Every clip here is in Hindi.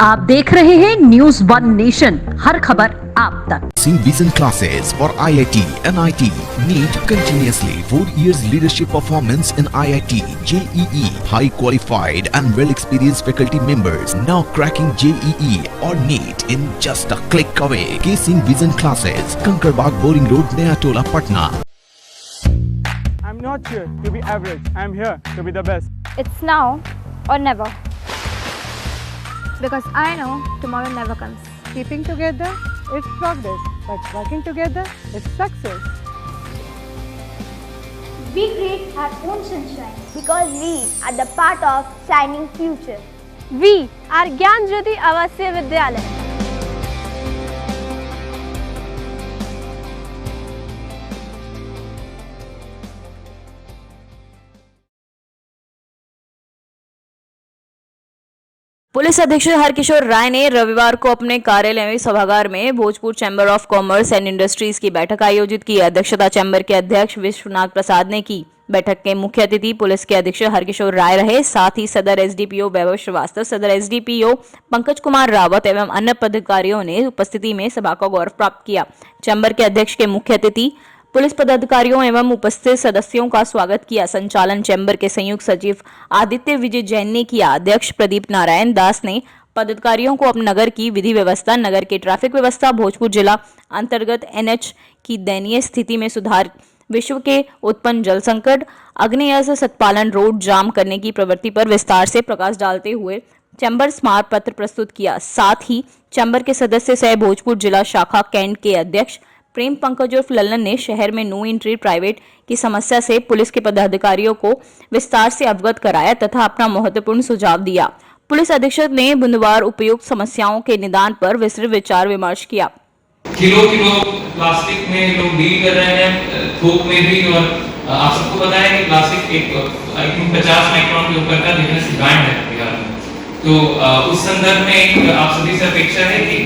आप देख रहे हैं न्यूज वन नेशन, हर खबर आप तक। Vision classes for IIT, NIT, NEET continuously 4 years leadership performance in IIT, JEE, high qualified and well experienced faculty members now cracking JEE or NEET in just a click away. K-Singh Vision classes, Kankarbaग Boring Road, Naya Tola, Patna. I'm not here to be average. I'm here to be the best. It's now or never. Because I know tomorrow never comes. Keeping together, it's progress. But working together, it's success. We create our own sunshine. Because we are the part of shining future. We are Gyan Jyoti Avasya Vidyalaya. Police अधीक्षक हरकिशोर राय ने रविवार को अपने कार्यालय में सभागार में Bhojpur chamber of commerce and industries की बैठक आयोजित की। अध्यक्षता चैम्बर के अध्यक्ष विश्वनाथ प्रसाद ने की। बैठक के मुख्य अतिथि पुलिस के अधीक्षक हरकिशोर राय रहे। साथ ही सदर एसडीपीओ वैभव श्रीवास्तव, सदर एसडीपीओ पंकज कुमार रावत एवं अन्य पदाधिकारियों ने उपस्थिति में सभा का गौरव प्राप्त किया। चैम्बर के अध्यक्ष के मुख्य अतिथि पुलिस पदाधिकारियों एवं उपस्थित सदस्यों का स्वागत किया। संचालन चैम्बर के संयुक्त सचिव आदित्य विजय जैन ने किया। अध्यक्ष प्रदीप नारायण दास ने पदाधिकारियों को अपने नगर की विधि व्यवस्था, नगर की ट्रैफिक व्यवस्था, भोजपुर जिला अंतर्गत एनएच की दयनीय स्थिति में सुधार, विश्व के उत्पन्न जल संकट, अग्निशमन सत्पालन, रोड जाम करने की प्रवृत्ति पर विस्तार से प्रकाश डालते हुए चैम्बर स्मारक पत्र प्रस्तुत किया। साथ ही चैम्बर के सदस्य सह भोजपुर जिला शाखा कैंट के अध्यक्ष प्रेम पंकज उर्फ लल्लन ने शहर में नो एंट्री प्राइवेट की समस्या से पुलिस के पदाधिकारियों को विस्तार से अवगत कराया तथा अपना महत्वपूर्ण सुझाव दिया। पुलिस अधीक्षक ने बुधवार उपयुक्त समस्याओं के निदान पर विस्तृत विचार विमर्श किया। किलो प्लास्टिक में लोग डील कर रहे हैं, थोक में भी। और आप सबको पता है कि प्लास्टिक एक आई थिंक 50 माइक्रोन के ऊपर का बिजनेस ब्रांड है बिहार में। तो उस संदर्भ में आप सभी से अपेक्षा है कि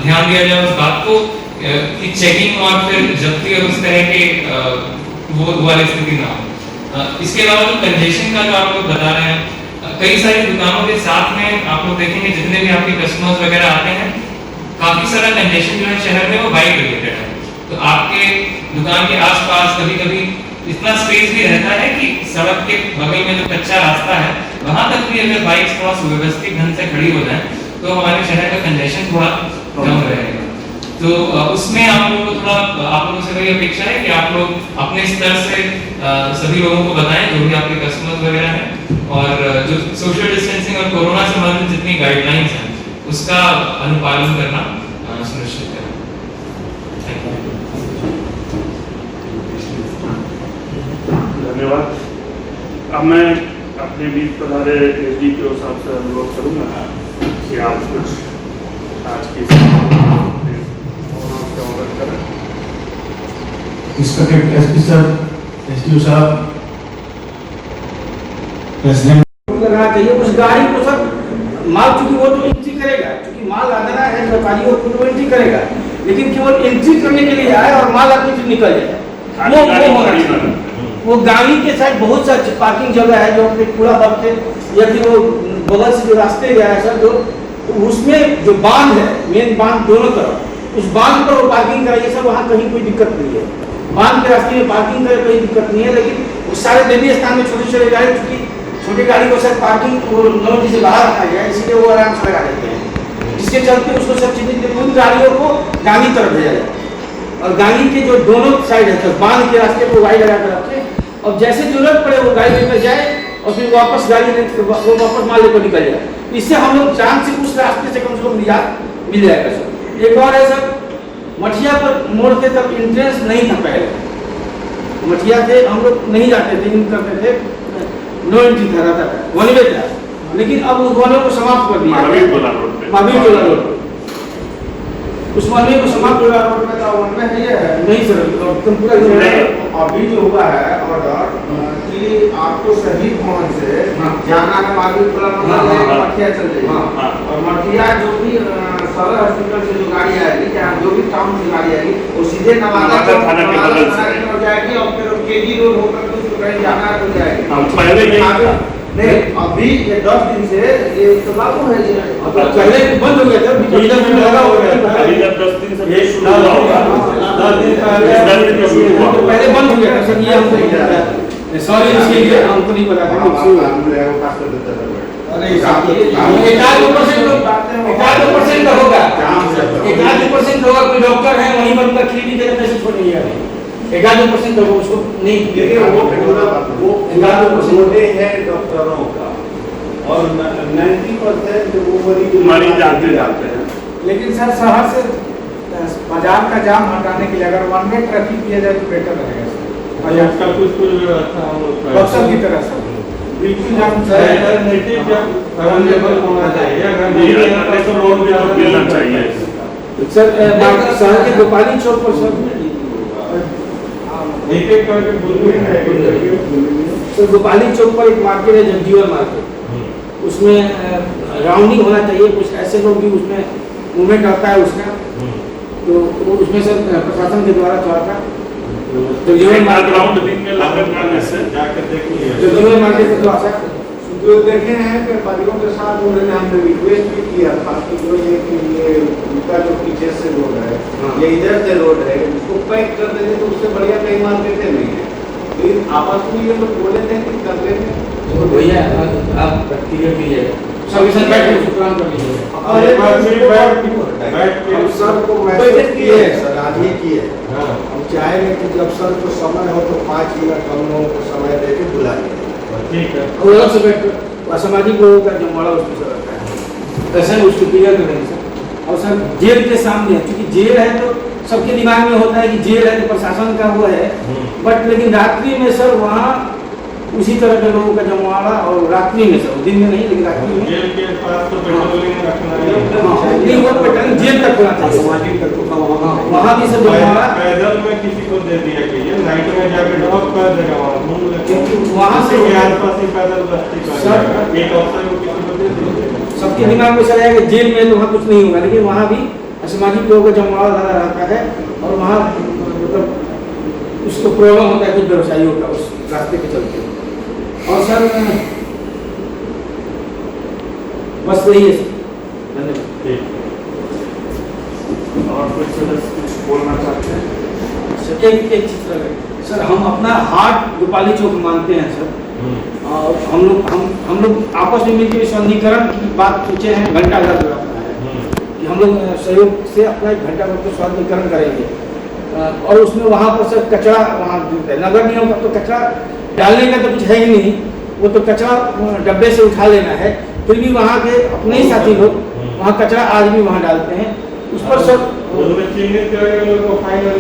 ध्यान दिया जाए उस बात को कि चेकिंग और फिर जब्ती और उस तरह के वो वाली स्थिति ना हो। इसके अलावा जो कंजेशन का जो आप लोग बता रहे हैं, कई सारी दुकानों के साथ में आप लोग देखेंगे जितने भी आपके कस्टमर्स वगैरह आते हैं, काफी सारा कंजेशन जो है शहर में वो बाइक रिलेटेड है। तो आपके दुकान के आसपास कभी-कभी इतना स्पेस भी रहता है कि सड़क के बगल में जो कच्चा रास्ता है वहां तक भी अगर बाइक्स थोड़ा सुव्यवस्थित ढंग से खड़ी हो जाए तो हमारे शहर का कंजेशन थोड़ा कम रहेगा। तो उसमें आप लोगों को थोड़ा, आप लोगों से वही अपेक्षा है कि आप लोग अपने स्तर से सभी लोगों को बताएं जो भी आपके कस्टमर्स वगैरह हैं, और जो सोशल डिस्टेंसिंग और कोरोना से संबंधित जितनी गाइडलाइंस हैं उसका अनुपालन करना सुनिश्चित करें। धन्यवाद। अब मैं अपने बीच पधारे एसडीपीओ साहब से अनुरोध करूंगा कि आप कुछ आज की इंस्पेक्टर एसपी सर, एसडीओ साहब, प्रेसिडेंट करना चाहिए उस गाड़ी को। सब माल चूंकि वो तो एंट्री करेगा, क्योंकि माल लादना है व्यापारी वो एंट्री करेगा, लेकिन केवल एंट्री करने के लिए आए और माल आपके निकल जाए। वो गाड़ी के साथ बहुत सा पार्किंग जगह है जो अपने पूरा वक्त या फिर वो बगल से जो रास्ते गया है सर, जो उसमें जो बांध है, मेन बांध दोनों तरफ, उस बांध पर वो पार्किंग कराइए सर। वहाँ कहीं कोई दिक्कत नहीं है, बांध के रास्ते में पार्किंग करे कोई दिक्कत नहीं है। लेकिन उस सारे देवी स्थान में छोटे छोटे गाड़ी, चूंकि छोटी गाड़ी को सर पार्किंग वो नोट से बाहर रखा गया है, इसलिए वो आराम से लगा देते हैं। जिसके चलते उसको सब चीजें उन गाड़ियों को गांधी तरफ भेजा जाए और गांधी के जो दोनों साइड है सर, बांध के रास्ते को गाड़ी लगा कर रखे, और जैसे जरूरत पड़े वो गाड़ी लेकर जाए और फिर वापस गाड़ी वो वापस माल लेकर निकल जाए। इससे हम लोग जान से उस रास्ते से कम निजात मिल जाएगा सर। एक और है सर, मठिया पर मोड़ के तब इंट्रेंस नहीं था पहले, मठिया से हम लोग नहीं जाते थे, इन करते थे, नो एंट्री था, रहता था, वन वे था। लेकिन अब उस वन वे को समाप्त कर दिया, महावीर टोला रोड उस वन वे को समाप्त टोला रोड में था, वन में नहीं सर, तुम पूरा अभी जो हुआ है ऑर्डर कि आपको सही पहुंच से जाना है महावीर टोला मठिया चल जाएगी, और मठिया जो भी सदर हॉस्पिटल से जो गाड़ी आएगी, जहाँ जो भी टाउन से गाड़ी आएगी वो सीधे नवादा हो जाएगी और फिर केजी रोड होकर कहीं जाना है तो जाएगी। नहीं अभी ये 10 दिन से ये तो लागू है जी। पहले बंद हो गया था, बीच में लगा हो गया था। अभी जब 10 दिन से शुरू हुआ होगा, 10 दिन पहले शुरू हुआ, पहले बंद हो गया था सर, ये हमको नहीं पता है। सॉरी इसके लिए हमको नहीं पता था। अरे 1-2% का होगा, 1-2% होगा। कोई डॉक्टर है वहीं पर उनका क्लिनिक है, कैसे छोड़ नहीं है 1-2% होगा, उसको नहीं। लेकिन वो 1-2% है डॉक्टरों का और 90% वो मरीज जाते हैं। लेकिन सर शहर से बाजार का जाम हटाने के लिए अगर वन वे ट्रैफिक किया जाए तो बेटर रहेगा सर। बाजार का कुछ बक्सर की तरह सर बिल्कुल जाम अवेलेबल होना चाहिए। अगर नहीं है तो रोड भी मिलना चाहिए सर। शहर के गोपाली चौक पर सर एक करके सर गोपाली चौक पर एक मार्केट है, जगजीवन मार्केट, उसमें राउंडिंग होना चाहिए। कुछ ऐसे लोग भी उसमें मूवमेंट आता है उसका, तो उसमें सर प्रशासन के द्वारा थोड़ा सा जगजीवन राउंड दिन में लगातार से जाकर देखिए, जगजीवन मार्केट में थोड़ा सा जो देखे हैं व्यापारियों के साथ उन्होंने हमने रिक्वेस्ट भी किया था कि जो ये उनका जो पीछे से रोड है, ये इधर से रोड है, उसको पैक कर देते तो उससे बढ़िया कहीं मार देते नहीं है। लेकिन आपस में ये लोग बोले थे कि कर देते तो भैया आप क्लियर कीजिएगा, सभी सर बैठ के शुक्रान कर लीजिए। और एक बात हम सर को मैसेज किए सर, आज ही किए। हम चाहेंगे कि जब सर को समय हो तो 5 मिनट हम लोगों को समय दे के बुलाइए। ठीक है, और अलग से बैठ असामाजिक लोगों का जो माड़ा उसमें से रहता है, ऐसे उसको क्लियर कर देंगे सर। और सर जेल के सामने है, क्योंकि जेल है तो सबके दिमाग में होता है कि जेल है तो प्रशासन का वो है, बट लेकिन रात्रि में सर वहाँ उसी तरह के लोगों का जमावड़ा, और रात्रि में सर, दिन में नहीं लेकिन रात्रि में जेल के पास तो पेट्रोलिंग रखना है। नहीं वो पेट्रोलिंग जेल तक होना चाहिए, सामाजिक तत्व का वहाँ भी सब जमावड़ा। पैदल में किसी को दे दिया कीजिए, नाइट में जाके ड्रॉप कर देगा वहाँ से आसपास ही पैदल बस्ती कर एक ऑप्शन को किसी को दे दीजिए। सबके दिमाग में चला जाएगा जेल में तो वहाँ कुछ नहीं होगा, लेकिन वहाँ भी असामाजिक लोगों का जमावड़ा ज़्यादा रहता है, और वहाँ मतलब उसको प्रॉब्लम होता है कुछ व्यवसायियों का उस रास्ते के चलते। और सर बस यही है सर, धन्यवाद। और कुछ बोलना चाहते हैं? एक चीज सर, हम अपना हाट गोपाली चौक मानते हैं सर, और हम लोग आपस में मिलकर सौंदर्यीकरण की बात पूछे हैं, घंटा घर लगाना है कि हम लोग सहयोग से अपना 1 घंटा घर सौंदर्यीकरण करेंगे। और उसमें वहाँ पर सर कचरा वहाँ नगर नियम का तो कचरा डालने का तो कुछ है ही नहीं, वो तो कचरा डब्बे से उठा लेना है। फिर भी वहाँ के अपने ही साथी लोग वहाँ कचरा आज भी वहाँ डालते हैं, उस पर सर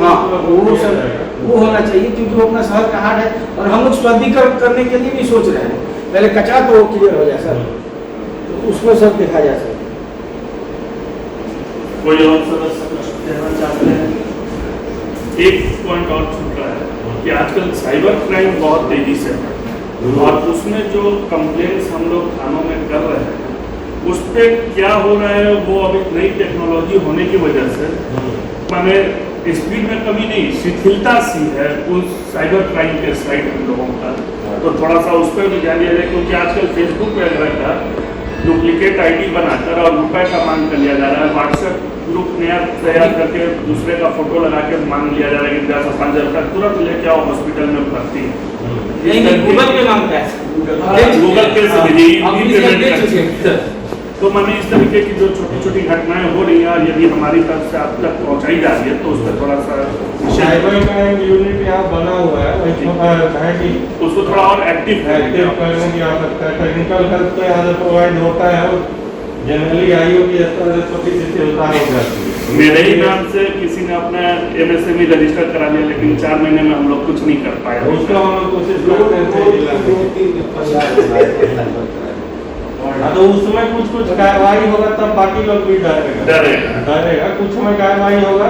हाँ वो सर वो होना चाहिए, क्योंकि वो अपना शहर का हाट है, और हम लोग शुद्धिकरण करने के लिए भी सोच रहे हैं। पहले कचरा तो क्लियर हो जाए सर, तो उसको सब देखा जाए सर। कोई और सदस्य कुछ कहना चाहते हैं? एक पॉइंट और छूट रहा है कि आजकल साइबर क्राइम बहुत तेजी से है, और उसमें जो कंप्लेंट्स हम लोग थानों में कर रहे हैं उस पर क्या हो रहा है, वो अभी नई टेक्नोलॉजी होने की वजह से माने स्पीड में कमी नहीं, शिथिलता सी है उस साइबर क्राइम के साइड हम लोगों का, तो थोड़ा सा उस पर भी ध्यान दिया जाए। क्योंकि आजकल फेसबुक पे का डुप्लीकेट आईडी बनाकर और रुपए का मांग कर लिया जा रहा है, व्हाट्सएप ग्रुप नया तैयार करके दूसरे का फोटो लगा के मांग लिया जा रहा है कि 10,000 का तुरंत लेके आओ हॉस्पिटल में भर्ती। गूगल पे मांगता है, गूगल पे से भी तो मैंने इस तरीके की जो छोटी छोटी घटनाएं हो रही हैं, और यदि हमारी तरफ से आप तक पहुंचाई जा रही है तो उस पर थोड़ा सा साइबर क्राइम यूनिट यहाँ बना हुआ है, कि उसको थोड़ा और एक्टिव करने की आवश्यकता है। टेक्निकल हेल्प तो यहाँ से प्रोवाइड होता है, और जनरली आईओ की छोटी सी सुविधा हो जाती है। मेरे ही नाम से किसी ने अपना MSME रजिस्टर करा लिया, लेकिन 4 महीने में हम लोग कुछ नहीं कर पाए। उसका हम लोग कोशिश करते हैं, तो उसमें कुछ कार्रवाई होगा तब बाकी लोग भी डरेगा। कुछ में कार्रवाई होगा,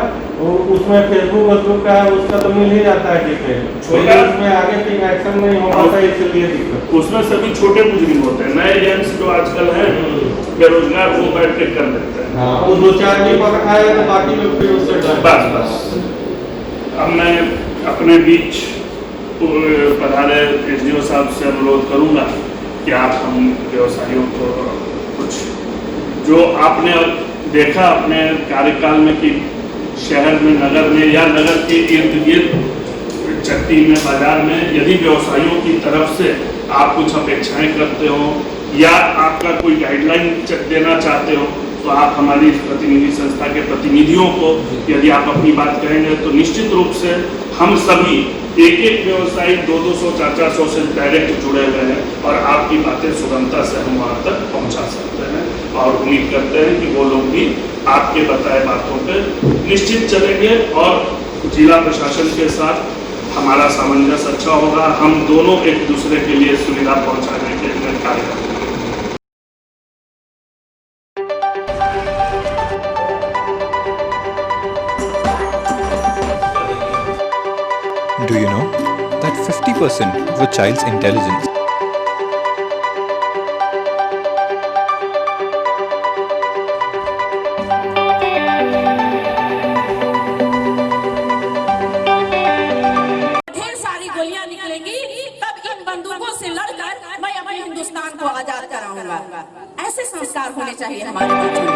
उसमें फेसबुक का उसका तो मिल ही जाता है डिटेल, उसमें आगे फिर एक्शन नहीं हो पाता, इसलिए दिक्कत। उसमें सभी छोटे बुजुर्ग होते हैं, नए यंग्स जो आजकल हैं बेरोजगार, वो बैठ के कर देते हैं। वो 2-4 दिन पकड़ाए तो बाकी लोग फिर उससे बस। अब मैं अपने बीच पधारे SDO साहब से अनुरोध करूंगा कि क्या हम व्यवसायियों को कुछ जो आपने देखा अपने कार्यकाल में कि शहर में, नगर में या नगर के इर्द गिर्द चट्टी में, बाजार में यदि व्यवसायियों की तरफ से आप कुछ अपेक्षाएं करते हो या आपका कोई गाइडलाइन देना चाहते हो तो आप हमारी इस प्रतिनिधि संस्था के प्रतिनिधियों को यदि आप अपनी बात कहेंगे तो निश्चित रूप से हम सभी एक व्यवसायी 200, 400 से डायरेक्ट जुड़े हुए हैं और आपकी बातें सुगमता से हम वहाँ तक पहुँचा सकते हैं और उम्मीद करते हैं कि वो लोग भी आपके बताए बातों पर निश्चित चलेंगे और जिला प्रशासन के साथ हमारा सामंजस्य अच्छा होगा। हम दोनों एक दूसरे के लिए सुविधा पहुंचाने के लिए कार्य करेंगे। Do you know that 50% of a child's intelligence Hindustan को आजाद कराऊंगा। ऐसे संस्कार होने चाहिए हमारे बच्चों में।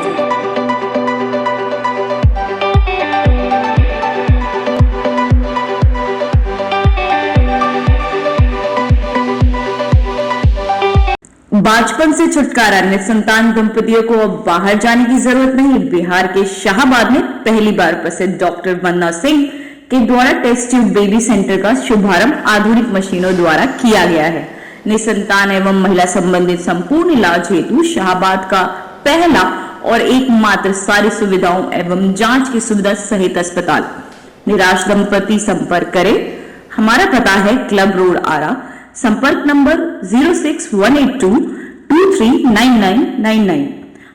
बाजपन से छुटकारा, निसंतान दंपतियों को अब बाहर जाने की जरूरत नहीं। बिहार के शाहाबाद में पहली बार प्रसिद्ध डॉक्टर वंदना सिंह के द्वारा टेस्ट ट्यूब बेबी सेंटर का शुभारंभ आधुनिक मशीनों द्वारा किया गया है। निसंतान एवं महिला संबंधित संपूर्ण इलाज हेतु शाहाबाद का पहला और एकमात्र सारी सुविधाओं एवं जांच की सुविधा सहित अस्पताल। निराश दंपति संपर्क करें। हमारा पता है क्लब रोड आरा। संपर्क नंबर 06182239999।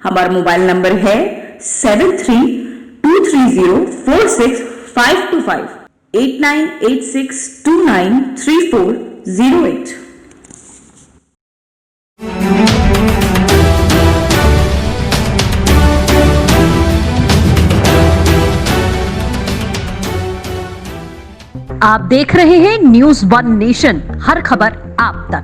हमारा मोबाइल नंबर है 7323046525 8986293408। आप देख रहे हैं न्यूज़ वन नेशन, हर खबर आप तक।